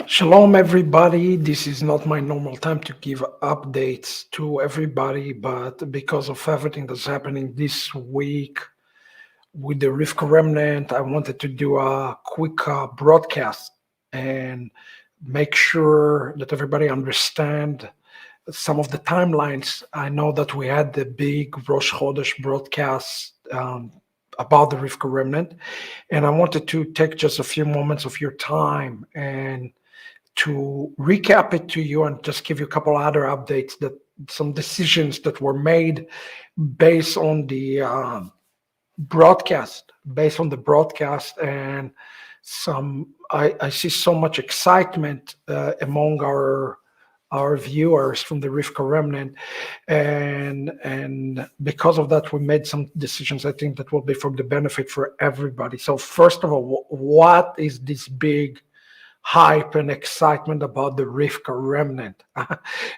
Shalom, everybody. This is not my normal time to give updates to everybody, but because of everything that's happening this week with the Rivkah Remnant, I wanted to do a quick broadcast and make sure that everybody understand some of the timelines. I know that we had the big Rosh Chodesh broadcast about the Rivkah Remnant, and I wanted to take just a few moments of your time and to recap it to you and just give you a couple other updates, that some decisions that were made based on the broadcast, and I see so much excitement among our viewers from the Rivkah Remnant, and because of that, we made some decisions. I think that will be for the benefit for everybody. So first of all, what is this big hype and excitement about the Rivkah Remnant?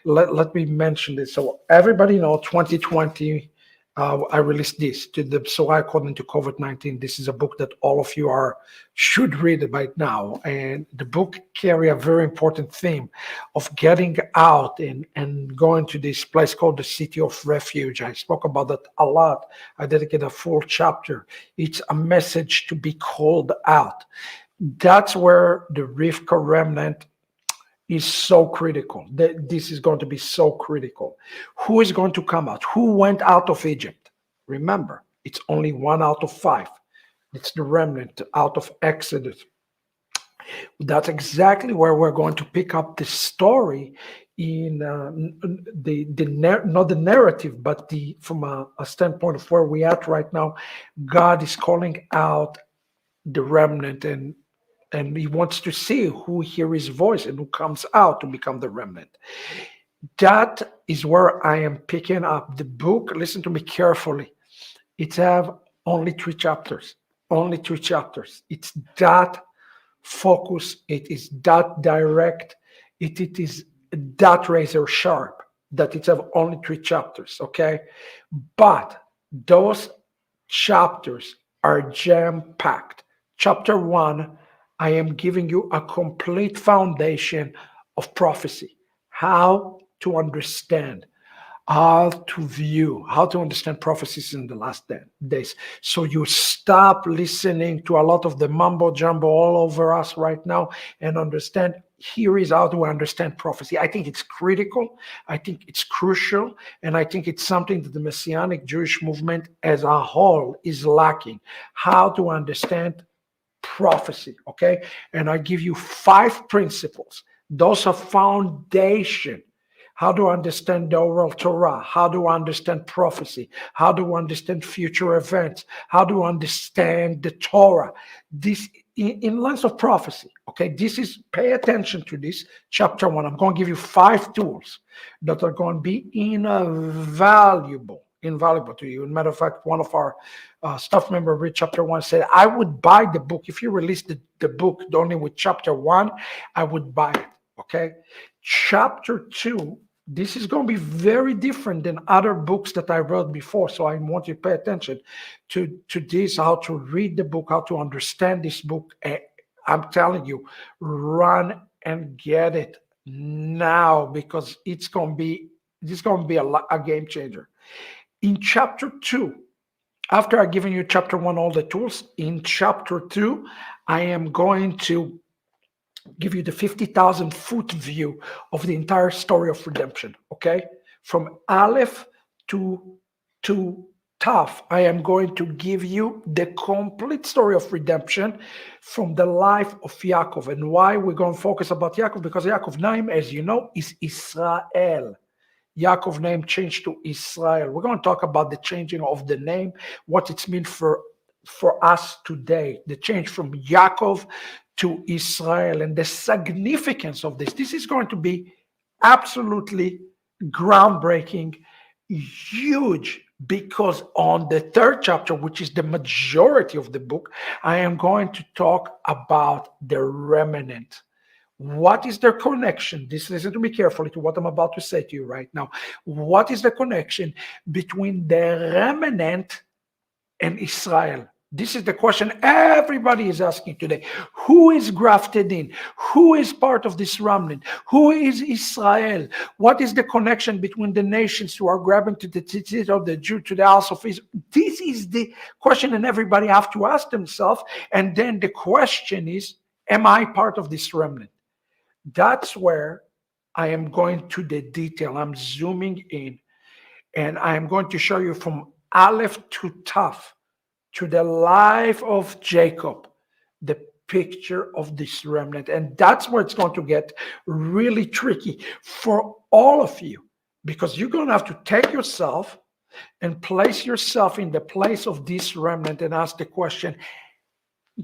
Let me mention this. So everybody know 2020, I released this to the Psalm according to COVID-19. This is a book that all of you should read right now. And the book carry a very important theme of getting out and going to this place called the City of Refuge. I spoke about that a lot. I dedicated a full chapter. It's a message to be called out. That's where the Rivkah Remnant is so critical. This is going to be so critical. Who is going to come out? Who went out of Egypt? Remember, it's only 1 out of 5. It's the remnant out of Exodus. That's exactly where we're going to pick up the story in not the narrative, but from a standpoint of where we at right now. God is calling out the remnant, and he wants to see who hear his voice and who comes out to become the remnant. That is where I am picking up the book. Listen to me carefully. It have only 3 chapters. Only 3 chapters. It's that focus. It is that direct. It is that razor sharp. That it have only 3 chapters. Okay, but those chapters are jam packed. Chapter 1, I am giving you a complete foundation of prophecy, how to understand, how to view, how to understand prophecies in the last days. So you stop listening to a lot of the mumbo jumbo all over us right now and understand. Here is how to understand prophecy. I think it's critical. I think it's crucial. And I think it's something that the Messianic Jewish movement as a whole is lacking. How to understand prophecy, okay? And I give you 5 principles. Those are foundation. How to understand the oral Torah, how to understand prophecy, how to understand future events, how to understand the Torah. This in lines of prophecy, okay? This is, pay attention to this, chapter 1. I'm going to give you 5 tools that are going to be invaluable to you. As a matter of fact, one of our staff member read chapter 1, said, I would buy the book. If you release the book only with chapter 1, I would buy it, okay? Chapter 2, this is going to be very different than other books that I wrote before. So I want you to pay attention to this, how to read the book, how to understand this book. I'm telling you, run and get it now, because this is going to be a game changer. In chapter 2, after I've given you chapter 1 all the tools, in chapter 2, I am going to give you the 50,000-foot view of the entire story of redemption, okay? From Aleph to Taf, I am going to give you the complete story of redemption from the life of Yaakov. And why we're going to focus about Yaakov? Because Yaakov name, as you know, is Israel. Yaakov name changed to Israel. We're going to talk about the changing of the name, what it's meant for us today, the change from Yaakov to Israel, and the significance of this. This is going to be absolutely groundbreaking, huge, because on the 3rd chapter, which is the majority of the book, I am going to talk about the remnant. What is their connection? Listen to me carefully to what I'm about to say to you right now. What is the connection between the remnant and Israel? This is the question everybody is asking today. Who is grafted in? Who is part of this remnant? Who is Israel? What is the connection between the nations who are grabbing to the tzitzit of the Jew to the house of Israel? This is the question, and everybody have to ask themselves. And then the question is, am I part of this remnant? That's where I am going to the detail. I'm zooming in, and I am going to show you from Aleph to Taf, to the life of Jacob, the picture of this remnant. And that's where it's going to get really tricky for all of you, because you're going to have to take yourself and place yourself in the place of this remnant and ask the question,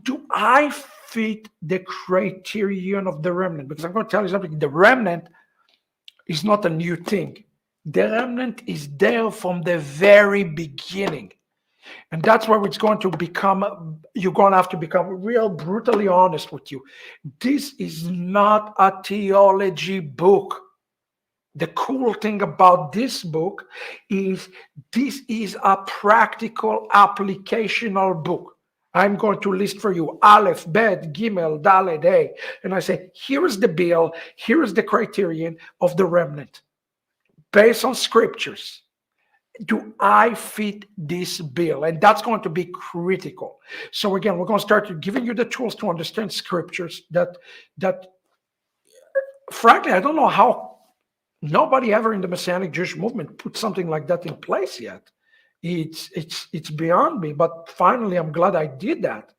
do I fit the criterion of the remnant? Because I'm going to tell you something, the remnant is not a new thing. The remnant is there from the very beginning. And that's where it's going to become, you're going to have to become real brutally honest with you. This is not a theology book. The cool thing about this book is this is a practical applicational book. I'm going to list for you Aleph, Bet, Gimel, Dalet, Hey. And I say, here is the bill, here is the criterion of the remnant. Based on scriptures, do I fit this bill? And that's going to be critical. So again, we're going to start giving you the tools to understand scriptures that frankly, I don't know how nobody ever in the Messianic Jewish movement put something like that in place yet. It's beyond me, but finally I'm glad I did that.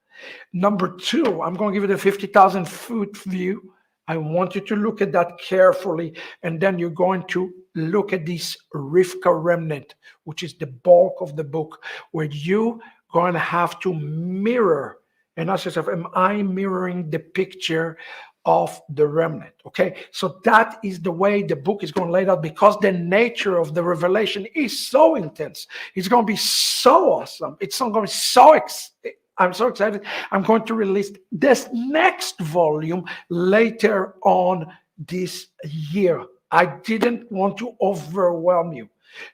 Number two, I'm going to give you the 50,000 foot view. I want you to look at that carefully, and then you're going to look at this Rivkah Remnant, which is the bulk of the book, where you're going to have to mirror and ask yourself, am I mirroring the picture of the remnant? Okay, so that is the way the book is going to lay it out, because the nature of the revelation is so intense. It's going to be so awesome. It's going to be so I'm so excited. I'm going to release this next volume later on this year. I didn't want to overwhelm you.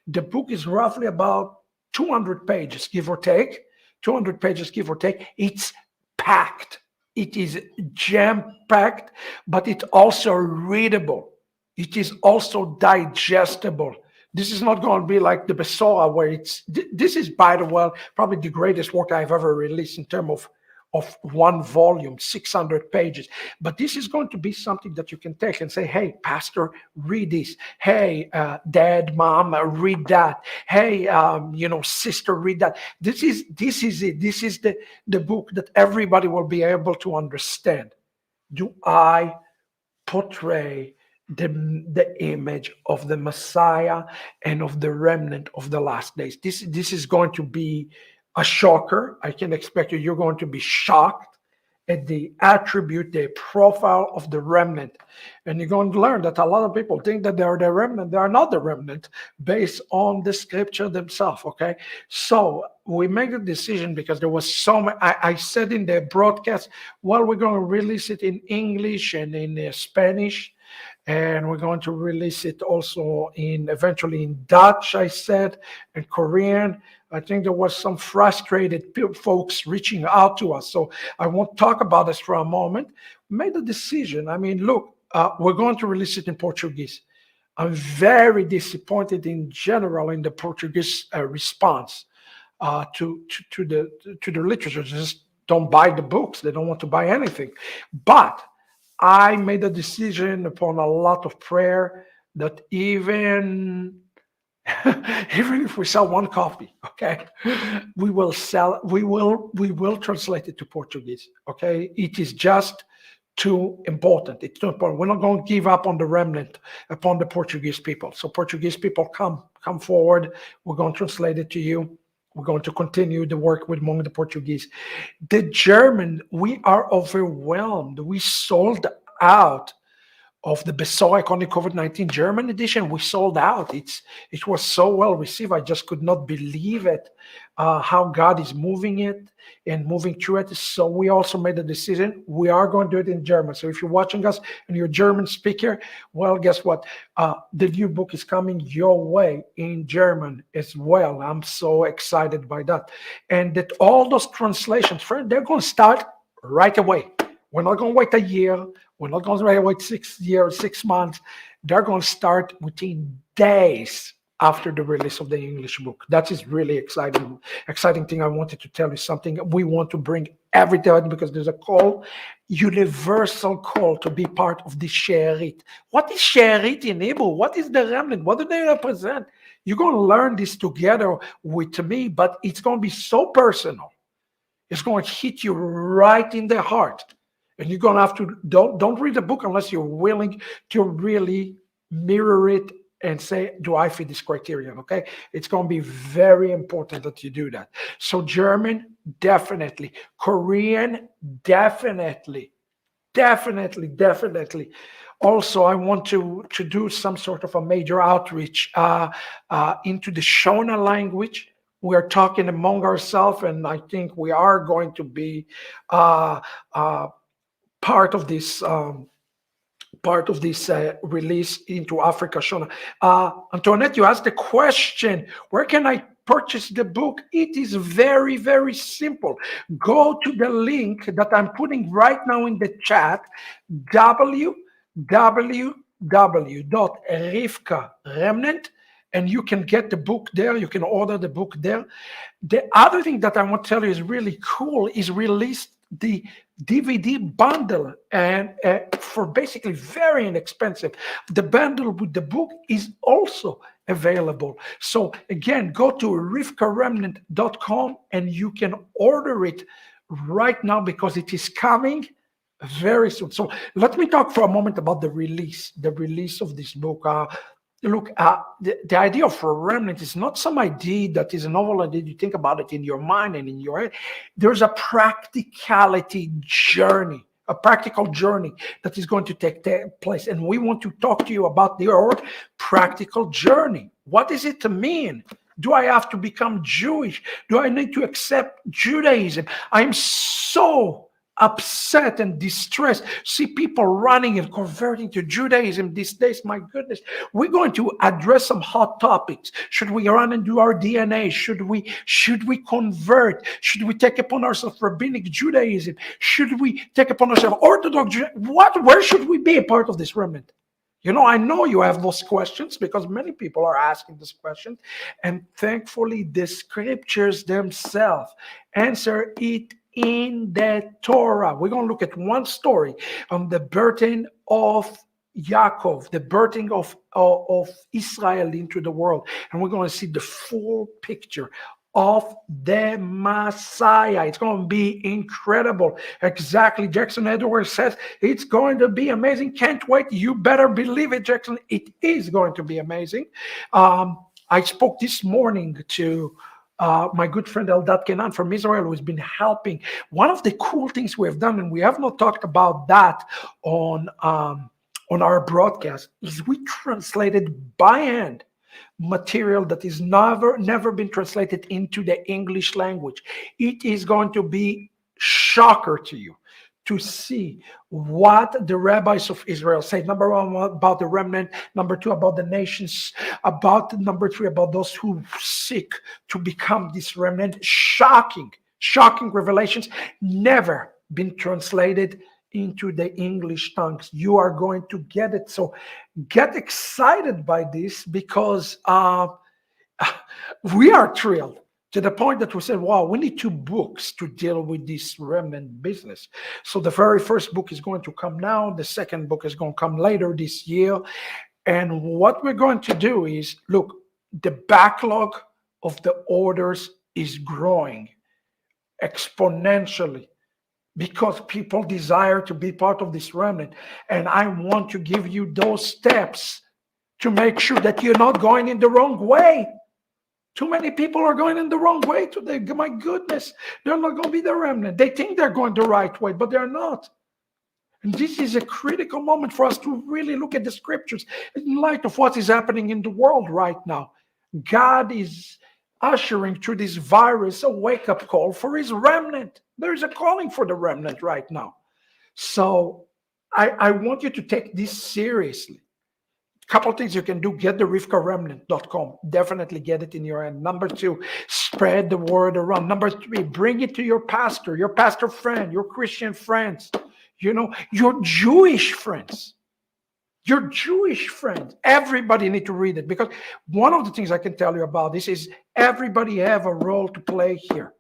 The book is roughly about 200 pages, give or take. 200 pages, give or take. It's packed. It is jam-packed, but it's also readable. It is also digestible. This is not going to be like the Besorah, where this is, by the way, probably the greatest work I've ever released in terms of one volume, 600 pages. But this is going to be something that you can take and say, hey, pastor, read this. Hey, dad, mom, read that. Hey, sister, read that. This is it. This is the book that everybody will be able to understand. Do I portray the image of the Messiah and of the remnant of the last days? This is going to be a shocker. I can expect you're going to be shocked at the attribute, the profile of the remnant. And you're going to learn that a lot of people think that they are the remnant. They are not the remnant based on the scripture themselves, okay? So we made a decision because there was so much. I said in the broadcast, well, we're going to release it in English and in Spanish, and we're going to release it also eventually in Dutch, I said, and Korean. I think there was some frustrated folks reaching out to us. So I won't talk about this for a moment. We made a decision. I mean, look, we're going to release it in Portuguese. I'm very disappointed in general in the Portuguese response to the literature. They just don't buy the books. They don't want to buy anything. But I made a decision upon a lot of prayer that even if we sell one copy, okay, we will translate it to Portuguese, okay? It is just too important. It's too important. We're not going to give up on the remnant, upon the Portuguese people. So Portuguese people, come forward. We're going to translate it to you. We're going to continue the work with among the Portuguese. The German, we are overwhelmed. We sold out of the Besorek on the COVID-19 German edition. We sold out. It was so well received. I just could not believe it, how God is moving it and moving through it. So we also made a decision. We are going to do it in German. So if you're watching us and you're a German speaker, well, guess what? The new book is coming your way in German as well. I'm so excited by that. And that all those translations, friend, they're going to start right away. We're not going to wait a year. We're not going to wait 6 years, 6 months. They're going to start within days after the release of the English book. That is really exciting thing. I wanted to tell you something. We want to bring everything because there's a call, universal call to be part of the She'erit. What is She'erit in Hebrew? What is the remnant? What do they represent? You're going to learn this together with me, but it's going to be so personal. It's going to hit you right in the heart. And you're going to have to, don't read the book unless you're willing to really mirror it and say, do I fit this criterion? Okay. It's going to be very important that you do that. So German, definitely. Korean, definitely. Definitely. Also, I want to do some sort of a major outreach into the Shona language. We're talking among ourselves, and I think we are going to be part of this release into Africa Shona. Antoinette, you asked the question, where can I purchase the book? It is very, very simple. Go to the link that I'm putting right now in the chat, www.Rivkah Remnant, and you can get the book there. You can order the book there. The other thing that I want to tell you is really cool is released the DVD bundle, and for basically very inexpensive. The bundle with the book is also available. So again, go to rivkahremnant.com and you can order it right now because it is coming very soon. So let me talk for a moment about the release of this book. Look, the idea of a remnant is not some idea that is a novel idea. You think about it in your mind and in your head. There's a practicality journey, a practical journey that is going to take place. And we want to talk to you about your practical journey. What does it mean? Do I have to become Jewish? Do I need to accept Judaism? I'm so upset and distressed. See people running and converting to Judaism these days. My goodness, we're going to address some hot topics. Should we run and do our DNA? Should we convert? Should we take upon ourselves rabbinic Judaism? Should we take upon ourselves Orthodox Judaism? Where should we be a part of this remnant? I know you have those questions because many people are asking this question, and thankfully the scriptures themselves answer it in the Torah. We're going to look at one story on the birthing of Yaakov, the birthing of Israel into the world. And we're going to see the full picture of the Messiah. It's going to be incredible. Exactly. Jackson Edwards says it's going to be amazing. Can't wait. You better believe it, Jackson. It is going to be amazing. I spoke this morning to my good friend Eldad Kenan from Israel, who has been helping. One of the cool things we have done, and we have not talked about that on our broadcast, is we translated by hand material that is never been translated into the English language. It is going to be shocker to you to see what the rabbis of Israel say. Number one, about the remnant. Number two, about the nations. Number three, about those who seek to become this remnant. Shocking revelations, never been translated into the English tongues. You are going to get it. So get excited by this because we are thrilled to the point that we said, wow, we need 2 books to deal with this remnant business. So the very first book is going to come now. The second book is going to come later this year. And what we're going to do is, look, the backlog of the orders is growing exponentially, because people desire to be part of this remnant. And I want to give you those steps to make sure that you're not going in the wrong way. Too many people are going in the wrong way today. My goodness, they're not going to be the remnant. They think they're going the right way, but they're not. And this is a critical moment for us to really look at the scriptures in light of what is happening in the world right now. God is ushering through this virus a wake-up call for his remnant. There is a calling for the remnant right now. So I want you to take this seriously. Couple of things you can do. Get the RivkahRemnant.com. Definitely get it in your hand. Number two, spread the word around. Number three, bring it to your pastor friend, your Christian friends, your Jewish friends. Your Jewish friends. Everybody need to read it, because one of the things I can tell you about this is everybody have a role to play here.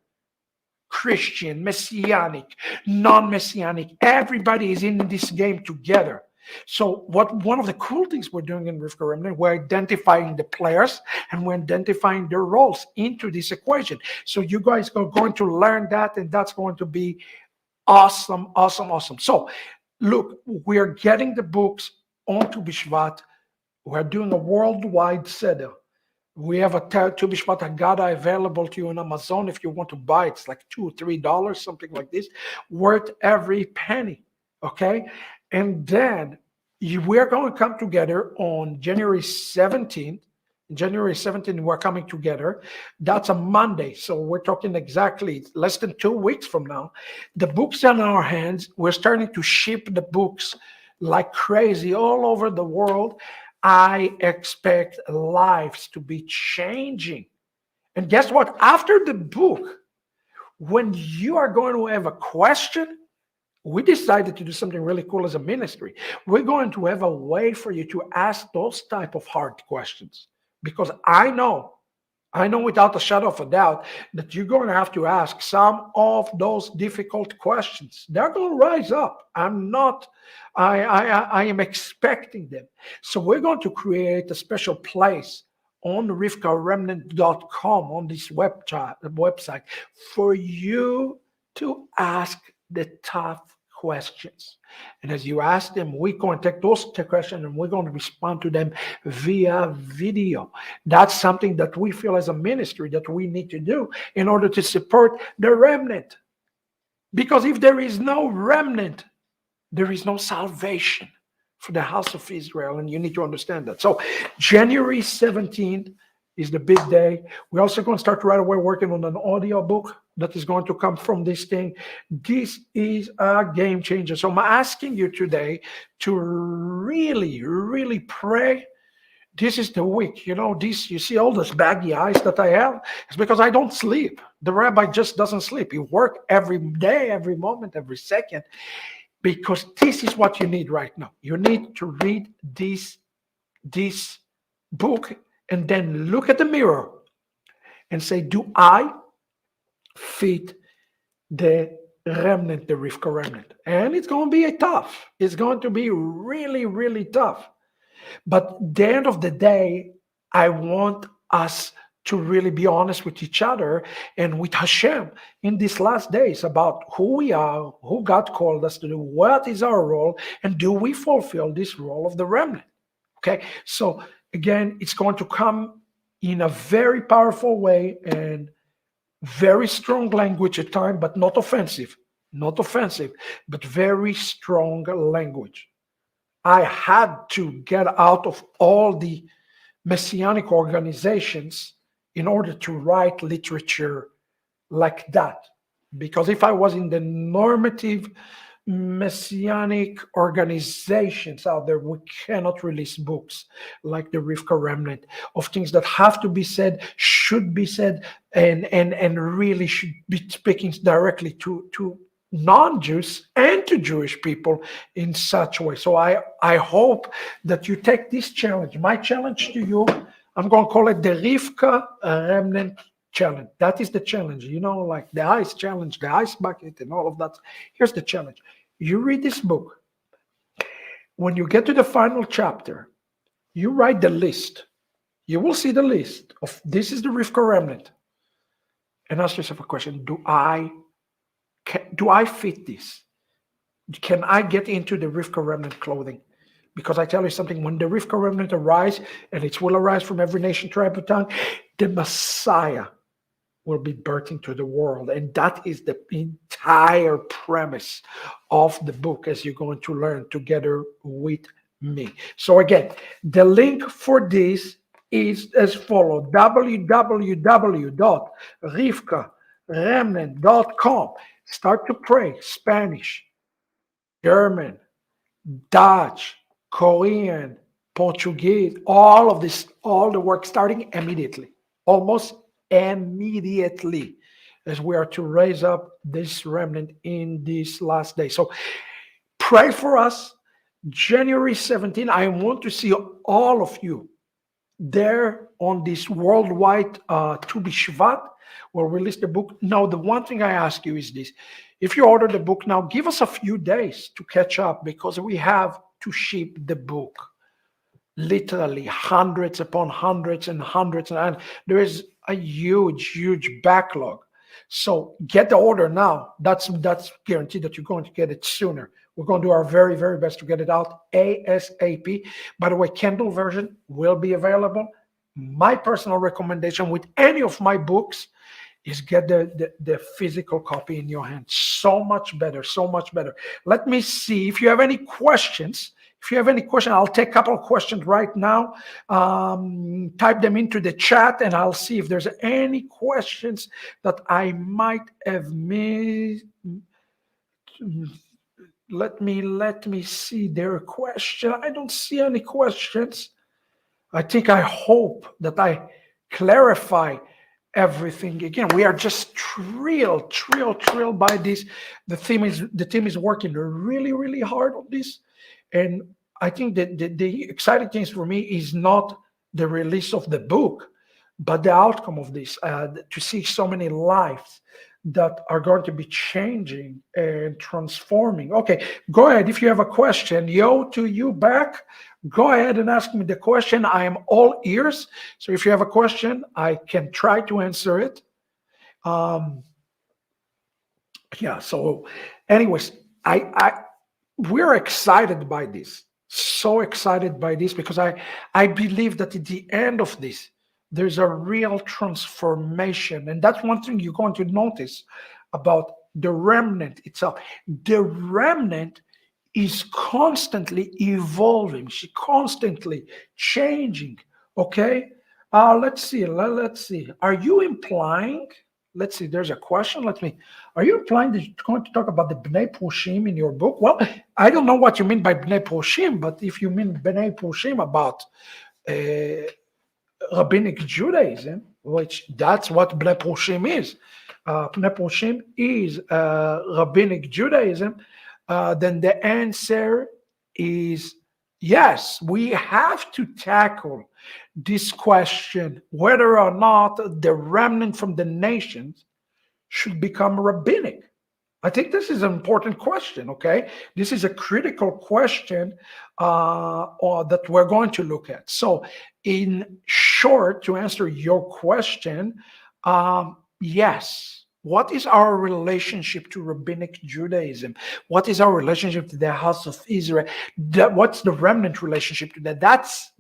Christian, Messianic, non-Messianic. Everybody is in this game together. So one of the cool things we're doing in Rivkah Remnant, we're identifying the players and we're identifying their roles into this equation. So you guys are going to learn that, and that's going to be awesome, awesome, awesome. So look, we're getting the books onto Bishvat. We're doing a worldwide seder. We have a Tu Bishvat Haggadah available to you on Amazon if you want to buy. It's like $2 or $3, something like this, worth every penny. Okay? And then we're going to come together on January 17th. January 17th, we're coming together. That's a Monday. So we're talking exactly less than 2 weeks from now. The books are in our hands. We're starting to ship the books like crazy all over the world. I expect lives to be changing. And guess what? After the book, when you are going to have a question, we decided to do something really cool as a ministry. We're going to have a way for you to ask those type of hard questions, because I know without a shadow of a doubt that you're going to have to ask some of those difficult questions. They're going to rise up. I am expecting them. So we're going to create a special place on RivkahRemnant.com, on this website, for you to ask the tough questions. And as you ask them, we're going to take those questions and we're going to respond to them via video. That's something that we feel as a ministry that we need to do in order to support the remnant. Because if there is no remnant, there is no salvation for the house of Israel, and you need to understand that. So January 17th is the big day. We're also going to start right away working on an audio book that is going to come from this thing. This is a game changer. So I'm asking you today to really, really pray. This is the week. You see all those baggy eyes that I have? It's because I don't sleep. The rabbi just doesn't sleep. He works every day, every moment, every second, because this is what you need right now. You need to read this book and then look at the mirror and say, do I fit the remnant, the Rivkah remnant? And it's going to be tough. It's going to be really, really tough. But at the end of the day, I want us to really be honest with each other and with Hashem in these last days about who we are, who God called us to do, what is our role, and do we fulfill this role of the remnant? Okay, so again, it's going to come in a very powerful way and very strong language at times, but not offensive, but very strong language. I had to get out of all the messianic organizations in order to write literature like that. Because if I was in the normative messianic organizations out there, we cannot release books like the Rivkah Remnant of things that have to be said, should be said, and really should be speaking directly to non-Jews and to Jewish people in such a way. So I hope that you take this challenge. My challenge to you, I'm going to call it the Rivkah Remnant challenge. That is the challenge, like the ice challenge, the ice bucket, and all of that. Here's the challenge. You read this book. When you get to the final chapter, you write the list. You will see the list of this is the Rivkah Remnant. And ask yourself a question. Do I fit this? Can I get into the Rivkah Remnant clothing? Because I tell you something, when the Rivkah Remnant arise, and it will arise from every nation, tribe, and tongue, the Messiah will be birthed into the world. And that is the entire premise of the book, as you're going to learn together with me. So again, the link for this is as follows: www.rivkahremnant.com. Start to pray Spanish, German, Dutch, Korean, Portuguese, all of this, all the work starting immediately, almost immediately, as we are to raise up this remnant in these last days. So pray for us. January 17, I want to see all of you there on this worldwide To Be Shvat, we'll release the book. Now, the one thing I ask you is this: if you order the book now, give us a few days to catch up, because we have to ship the book. Literally hundreds upon hundreds and hundreds, and there is a huge backlog. So get the order now. That's guaranteed that you're going to get it sooner. We're going to do our very best to get it out ASAP. By the way, Kindle version will be available. My personal recommendation with any of my books is get the physical copy in your hand. So much better. Let me see if you have any questions. If you have any question, I'll take a couple of questions right now. Type them into the chat, and I'll see if there's any questions that I might have missed. Let me see their question. I don't see any questions. I hope that I clarify everything. Again, we are just thrilled by this. The team is working really hard on this. And I think that the exciting things for me is not the release of the book, but the outcome of this, to see so many lives that are going to be changing and transforming. Okay, go ahead. If you have a question, to you back, go ahead and ask me the question. I am all ears. So if you have a question, I can try to answer it. So anyways, we're excited by this, so excited by this, because I believe that at the end of this, there's a real transformation. And that's one thing you're going to notice about the remnant itself. The remnant is constantly evolving. She's constantly changing. Okay? Let's see. Are you implying... Let's see, there's a question. Are you implying that you're going to talk about the Bnei Pushim in your book? Well, I don't know what you mean by Bnei Pushim, but if you mean Bnei Pushim about rabbinic Judaism, which that's what Bnei Pushim is. Bnei Pushim is rabbinic Judaism. Then the answer is yes. We have to tackle this question, whether or not the remnant from the nations should become rabbinic. I think this is an important question, okay? This is a critical question that we're going to look at. So in short, to answer your question, yes. What is our relationship to rabbinic Judaism? What is our relationship to the house of Israel? What's the remnant relationship to that? That's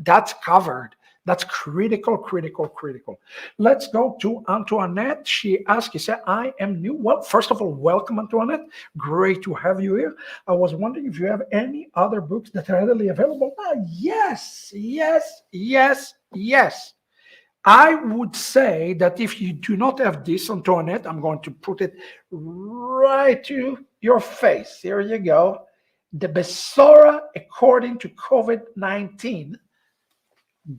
covered. That's critical. Let's go to Antoinette. She said, I am new. Well, first of all, welcome, Antoinette. Great to have you here. I was wondering if you have any other books that are readily available. Yes. I would say that if you do not have this, Antoinette, I'm going to put it right to your face. Here you go. The Besorah according to COVID-19.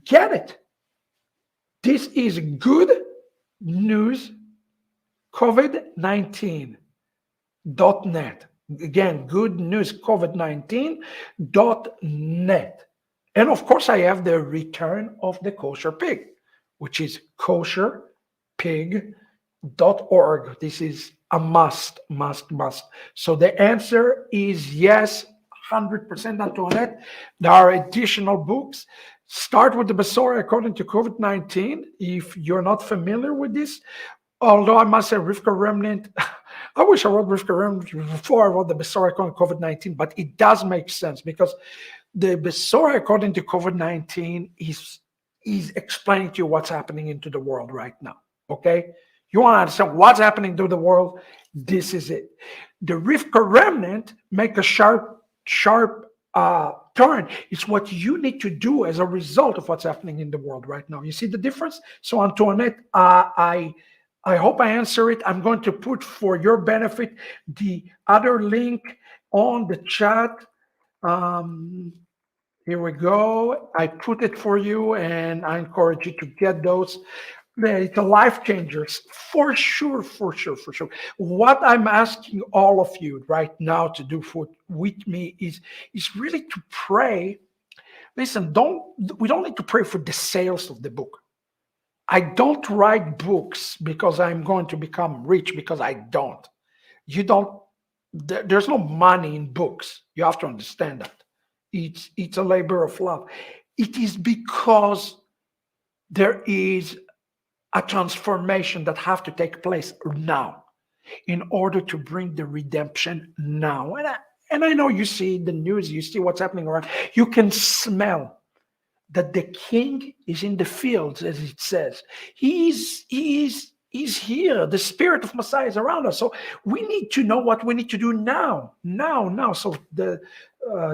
Get it. This is good news, COVID-19.net. Again, good news, COVID-19.net. And of course, I have the return of the kosher pig, which is kosherpig.org. This is a must. So the answer is yes, 100%, Antoinette. There are additional books. Start with the Besorah according to COVID-19. If you're not familiar with this, although I must say Rivkah Remnant, I wish I wrote Rivkah Remnant before I wrote the Besorah according to COVID-19, but it does make sense because the Besorah according to COVID-19 is explaining to you what's happening into the world right now. Okay? You want to understand what's happening to the world? This is it. The Rivkah Remnant make a sharp turn. It's what you need to do as a result of what's happening in the world right now. You see the difference? So Antoinette, I hope I answer it. I'm going to put for your benefit the other link on the chat. Um, Here we go. I put it for you, and I encourage you to get those. It's a life changers for sure, for sure, for sure. What I'm asking all of you right now to do with me is really to pray. Listen, we don't need to pray for the sales of the book. I don't write books because I'm going to become rich, because I don't. You don't. There's no money in books. You have to understand that. It's a labor of love. It is because there is a transformation that have to take place now in order to bring the redemption now. And I know you see the news, you see what's happening around. You can smell that the king is in the fields, as it says. He's here. The spirit of Messiah is around us. So we need to know what we need to do now. So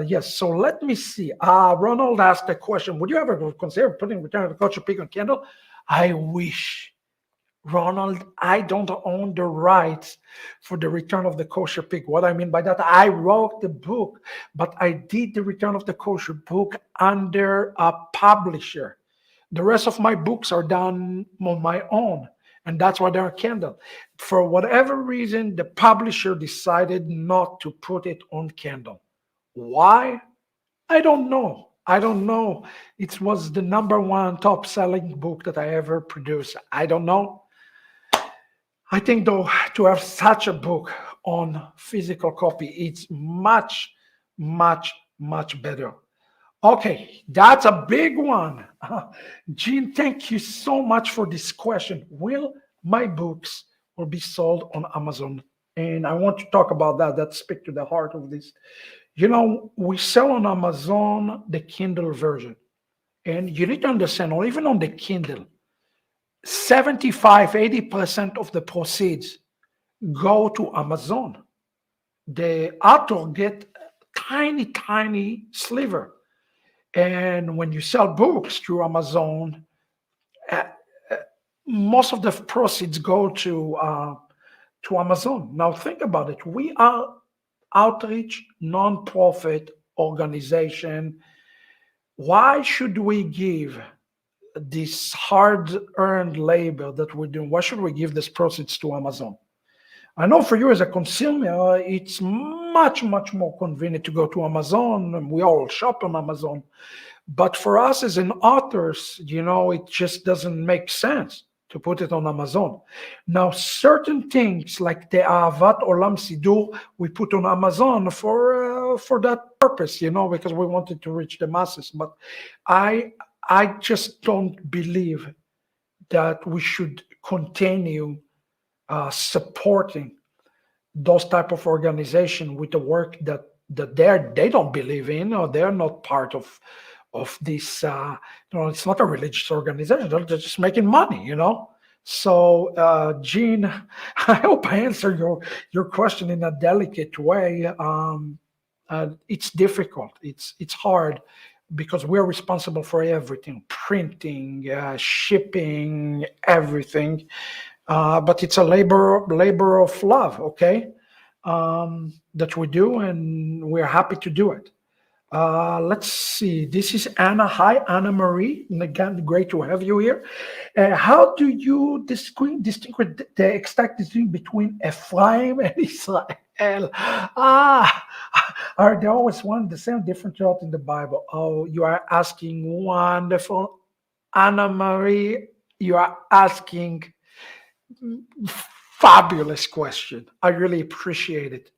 yes. So let me see. Ronald asked a question. Would you ever consider putting Return of the Kosher Pig on Kindle? I wish. Ronald, I don't own the rights for the Return of the Kosher Pig. What I mean by that, I wrote the book, but I did the Return of the Kosher book under a publisher. The rest of my books are done on my own, and that's why they're Kindle. For whatever reason, the publisher decided not to put it on Kindle. Why? I don't know. It was the #1 top-selling book that I ever produced. I don't know. I think, though, to have such a book on physical copy, it's much, much, much better. Okay, that's a big one. Jean, thank you so much for this question. Will my books will be sold on Amazon? And I want to talk about that. That speaks to the heart of this. You know, we sell on Amazon the Kindle version. And you need to understand, or even on the Kindle, 75-80% of the proceeds go to Amazon. The author get tiny sliver. And when you sell books through Amazon, most of the proceeds go to Amazon. Now think about it. We are outreach nonprofit organization. Why should we give this hard-earned labor that we're doing? Why should we give this proceeds to Amazon? I know for you as a consumer, it's much more convenient to go to Amazon, and we all shop on Amazon. But for us as an authors, it just doesn't make sense to put it on Amazon. Now, certain things like the Ahavat Olam Sidur, we put on Amazon for that purpose, because we wanted to reach the masses. But I just don't believe that we should continue supporting those type of organization with the work that they don't believe in, or they're not part of this. It's not a religious organization. They're just making money. So, Jean, I hope I answered your question in a delicate way. It's difficult. It's hard, because we're responsible for everything: printing, shipping, everything. But it's a labor of love, okay, that we do, and we're happy to do it. Let's see. This is Anna. Hi, Anna Marie. And again, great to have you here. How do you distinguish the exact distinction between Ephraim and Israel? Are they always one the same, different throughout in the Bible? Oh, you are asking wonderful, Anna Marie. You are asking fabulous question. I really appreciate it.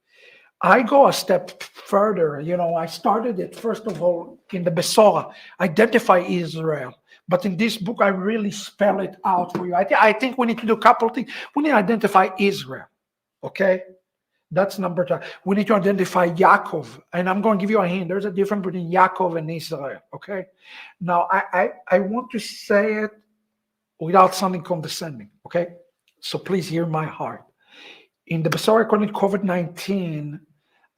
I go a step further. I started it, first of all, in the Besorah, identify Israel. But in this book, I really spell it out for you. I think we need to do a couple of things. We need to identify Israel, okay? That's number 2. We need to identify Yaakov. And I'm going to give you a hint. There's a difference between Yaakov and Israel, okay? Now, I want to say it without sounding condescending, okay? So please hear my heart. In the Besorah according to COVID-19,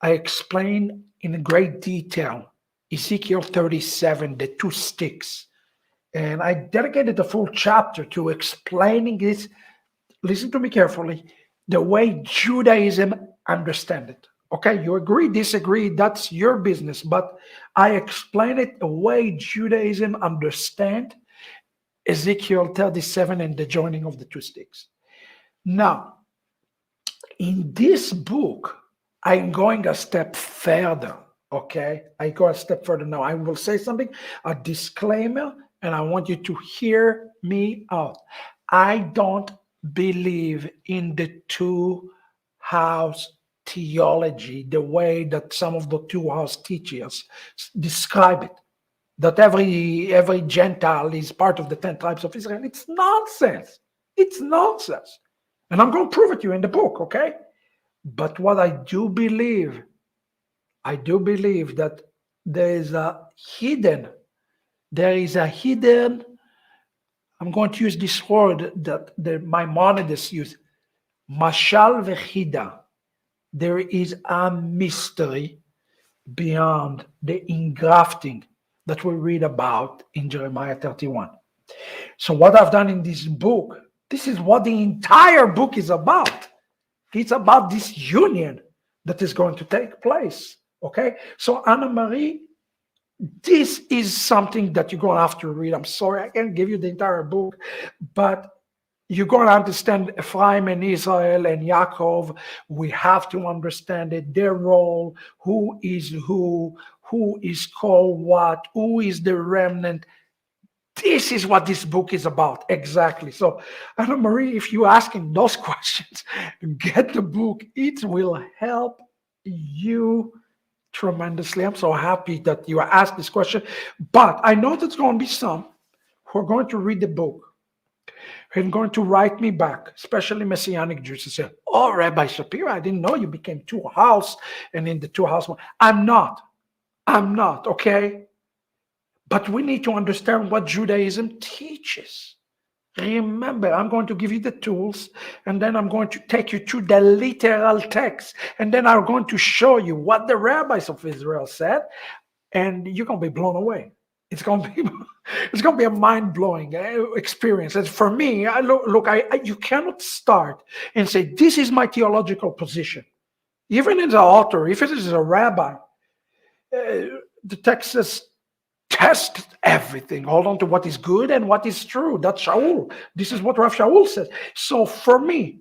I explain in great detail Ezekiel 37, the two sticks. And I dedicated the full chapter to explaining this. Listen to me carefully. The way Judaism understand it. Okay, you agree, disagree, that's your business. But I explain it the way Judaism understand Ezekiel 37 and the joining of the two sticks. Now, in this book, I'm going a step further. Okay, I go a step further now. I will say something, a disclaimer, and I want you to hear me out. I don't believe in the two house theology, the way that some of the two house teachers describe it. That every Gentile is part of the 10 tribes of Israel. It's nonsense. It's nonsense. And I'm going to prove it to you in the book, okay? But what I do believe that there is a hidden, I'm going to use this word that the Maimonides used, mashal vechida. There is a mystery beyond the engrafting that we read about in Jeremiah 31. So what I've done in this book, this is what the entire book is about. It's about this union that is going to take place. Okay? So Anna Marie, this is something that you're going to have to read. I'm sorry, I can't give you the entire book, but you're going to understand Ephraim and Israel and Yaakov. We have to understand it, their role, who is called what, who is the remnant. This is what this book is about, exactly. So, Anna Marie, if you're asking those questions, get the book. It will help you tremendously. I'm so happy that you asked this question. But I know there's going to be some who are going to read the book and going to write me back, especially Messianic Jews, and say, "Oh, Rabbi Shapira, I didn't know you became two house, and in the two house." I'm not, okay? But we need to understand what Judaism teaches. Remember, I'm going to give you the tools, and then I'm going to take you to the literal text, and then I'm going to show you what the rabbis of Israel said, and you're going to be blown away. It's going to be a mind-blowing experience. And for me, you cannot start and say, this is my theological position. Even as an author, if it is a rabbi, the text says, test everything. Hold on to what is good and what is true. That's Shaul. This is what Rav Shaul says. So for me,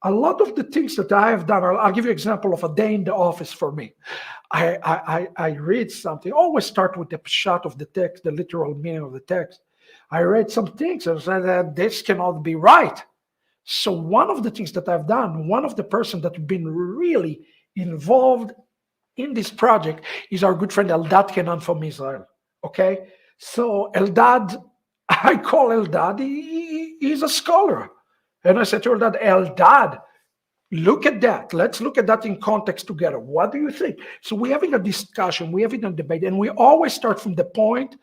a lot of the things that I have done, I'll give you an example of a day in the office for me. I read something, always start with the shot of the text, the literal meaning of the text. I read some things and said that this cannot be right. So one of the things that I've done, one of the person that have been really involved in this project is our good friend Eldad Kenan from Israel. Okay, so Eldad, I call Eldad, he's a scholar. And I said to Eldad, look at that. Let's look at that in context together. What do you think? So we're having a discussion, we're having a debate, and we always start from the point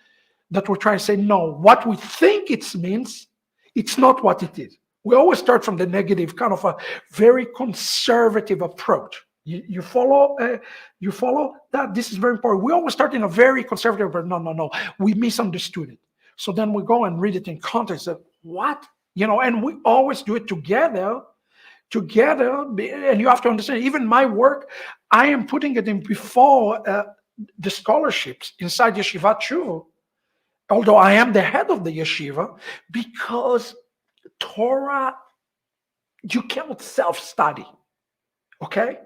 that we're trying to say, no, what we think it means, it's not what it is. We always start from the negative, kind of a very conservative approach. You follow that? This is very important. We always start in a very conservative, but no, we misunderstood it. So then we go and read it in context of what? And we always do it together, and you have to understand, even my work, I am putting it in before the scholarships inside Yeshivat Shuvu, although I am the head of the yeshiva, because Torah, you cannot self-study, okay?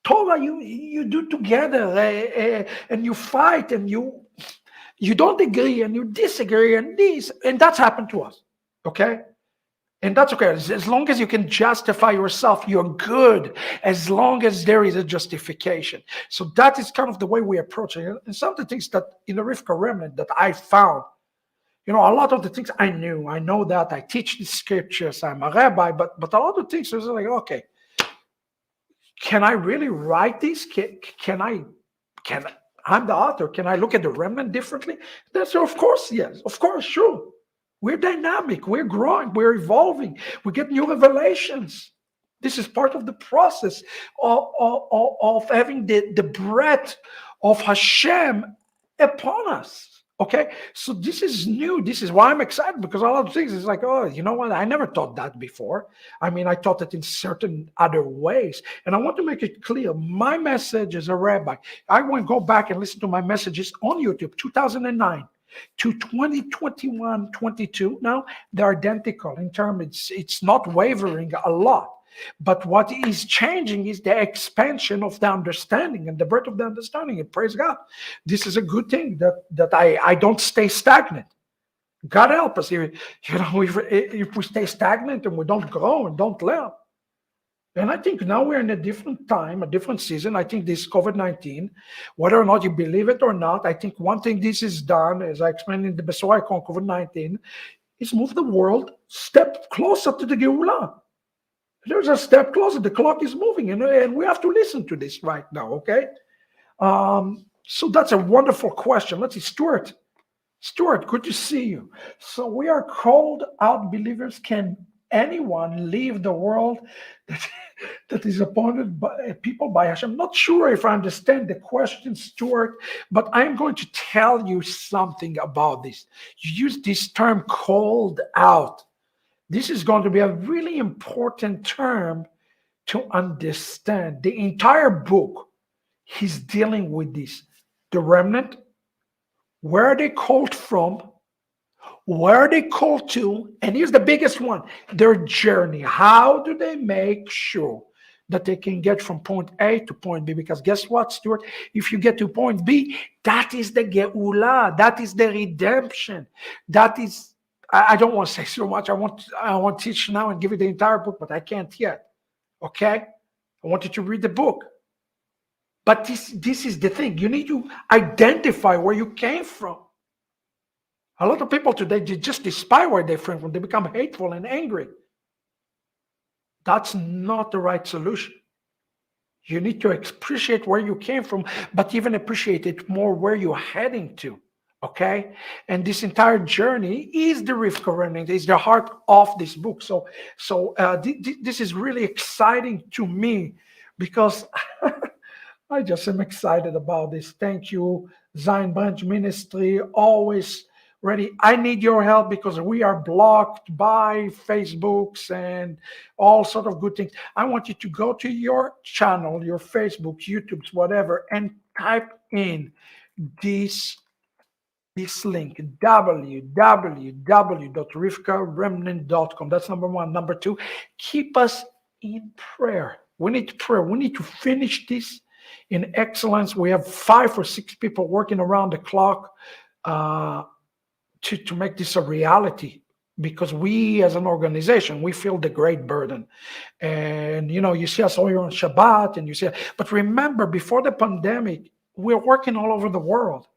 Torah, you do together, and you fight, and you don't agree, and you disagree, and that's happened to us, okay? And that's okay. As long as you can justify yourself, you're good. As long as there is a justification. So that is kind of the way we approach it. And some of the things that in the Rivkah Remnant that I found, a lot of the things I knew. I know that I teach the scriptures. I'm a rabbi, but a lot of things was like, okay, can I really write this? I'm the author. Can I look at the remnant differently? That's of course, yes. Of course, sure. We're dynamic, we're growing, we're evolving, we get new revelations. This is part of the process of having the breath of Hashem upon us. Okay, so this is new. This is why I'm excited, because a lot of things is like, oh, you know what? I never thought that before. I mean, I thought it in certain other ways. And I want to make it clear, my message as a rabbi, I want to go back and listen to my messages on YouTube, 2009 to 2021, 22. Now they're identical in terms, it's not wavering a lot. But what is changing is the expansion of the understanding and the breadth of the understanding. And praise God, this is a good thing that I don't stay stagnant. God help us. If we stay stagnant and we don't grow and don't learn. And I think now we're in a different time, a different season. I think this COVID-19, whether or not you believe it or not, I think one thing this is done, as I explained in the Besoai on COVID-19, is move the world step closer to the Geulah. There's a step closer. The clock is moving, and we have to listen to this right now, okay? So that's a wonderful question. Let's see, Stuart. Stuart, good to see you. So we are called out believers. Can anyone leave the world that is appointed by people by Hashem? I'm not sure if I understand the question, Stuart, but I'm going to tell you something about this. You use this term called out. This is going to be a really important term to understand. The entire book, he's dealing with this. The remnant, where are they called from? Where are they called to? And here's the biggest one, their journey. How do they make sure that they can get from point A to point B? Because guess what, Stuart? If you get to point B, that is the Geulah. That is the redemption. That is, I don't want to say so much. I want to teach now and give you the entire book, but I can't yet. Okay? I want you to read the book. But this is the thing. You need to identify where you came from. A lot of people today, they just despise where they came from. They become hateful and angry. That's not the right solution. You need to appreciate where you came from, but even appreciate it more where you're heading to. Okay, and this entire journey is the Rivkah Remnant, is the heart of this book. So this is really exciting to me, because I just am excited about this. Thank you, Zion Branch Ministry, always ready. I need your help because we are blocked by Facebooks and all sort of good things. I want you to go to your channel, your Facebook, YouTube's, whatever, and type in this link, www.rivkahremnant.com. That's number one. Number two, keep us in prayer. We need prayer. We need to finish this in excellence. We have 5 or 6 people working around the clock to make this a reality, because we as an organization, we feel the great burden. And you see us all here on Shabbat, and you see, but remember, before the pandemic, we're working all over the world.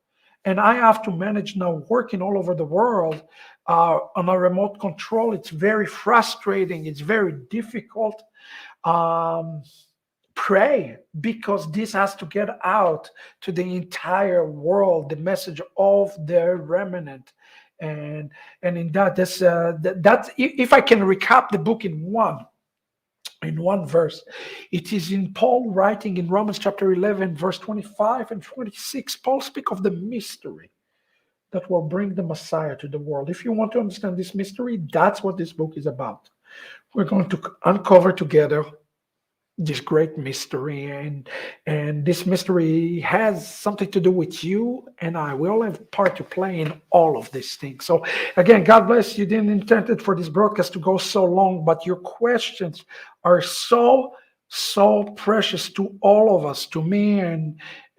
And I have to manage now working all over the world on a remote control. It's very frustrating. It's very difficult. Pray, because this has to get out to the entire world, the message of the remnant. And in that, that's if I can recap the book in one verse. It is in Paul writing in Romans chapter 11, verse 25 and 26. Paul speaks of the mystery that will bring the Messiah to the world. If you want to understand this mystery, that's what this book is about. We're going to uncover together this great mystery, and this mystery has something to do with you and I. We all have a part to play in all of these things. So again, God bless you. Didn't intend it for this broadcast to go so long, but your questions are so precious to all of us, to me,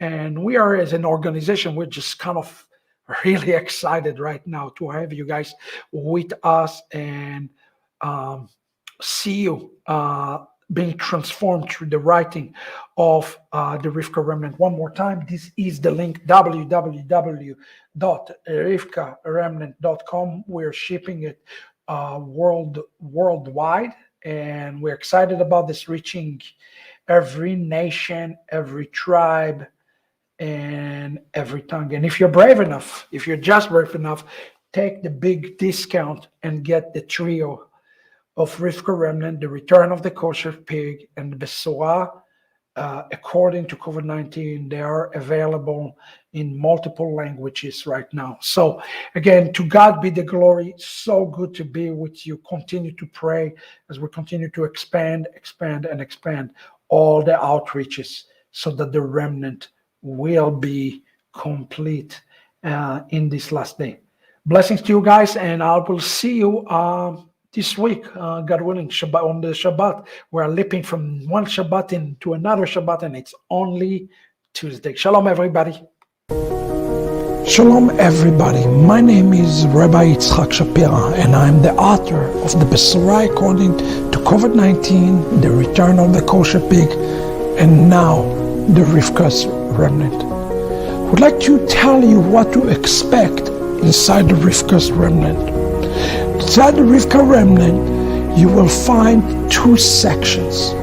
and we are, as an organization, we're just kind of really excited right now to have you guys with us and see you being transformed through the writing of the Rivkah Remnant. One more time, this is the link, www.rivkahremnant.com. We're shipping it worldwide, and we're excited about this reaching every nation, every tribe, and every tongue. And if you're brave enough, if you're just brave enough, take the big discount and get the trio of Rivkah Remnant, The Return of the Kosher Pig, and the Besorah, according to COVID-19. They are available in multiple languages right now. So again, to God be the glory. So good to be with you. Continue to pray as we continue to expand all the outreaches so that the remnant will be complete in this last day. Blessings to you guys, and I will see you this week, God willing, Shabbat, on the Shabbat. We're leaping from one Shabbat into another Shabbat, and it's only Tuesday. Shalom, everybody. Shalom, everybody. My name is Rabbi Shapira, and I'm the author of the Besorah according to COVID-19, The Return of the Kosher Pig, and now the Rivkah's Remnant. I would like to tell you what to expect inside the Rivkah's Remnant. Inside the Rivkah Remnant, you will find two sections.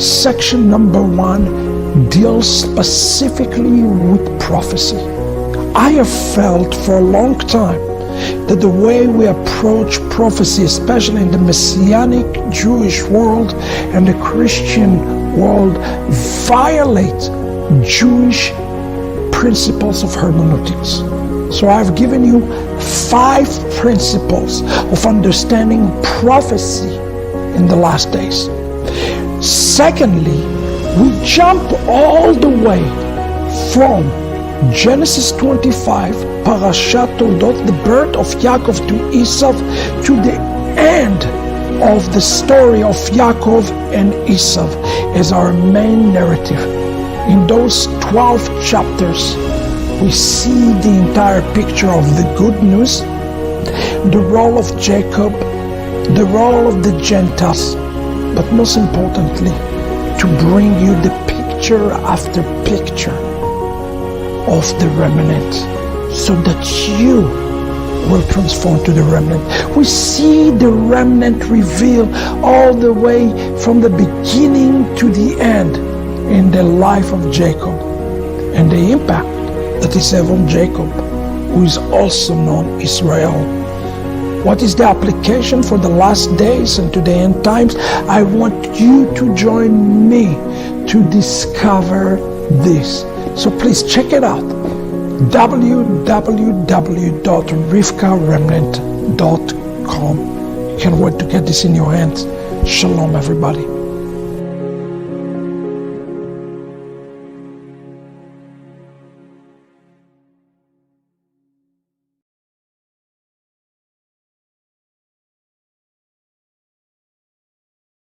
Section number 1 deals specifically with prophecy. I have felt for a long time that the way we approach prophecy, especially in the Messianic Jewish world and the Christian world, violates Jewish principles of hermeneutics. So I've given you 5 principles of understanding prophecy in the last days. Secondly, we jump all the way from Genesis 25, Parashat Toldot, the birth of Yaakov to Esav, to the end of the story of Yaakov and Esav as our main narrative. In those 12 chapters, we see the entire picture of the good news, the role of Jacob, the role of the Gentiles, but most importantly, to bring you the picture after picture of the remnant, so that you will transform to the remnant. We see the remnant revealed all the way from the beginning to the end in the life of Jacob, and the impact that is on Jacob, who is also known Israel. What is the application for the last days and to the end times? I want you to join me to discover this. So please check it out. www.rivkahremnant.com. Can't wait to get this in your hands. Shalom, everybody.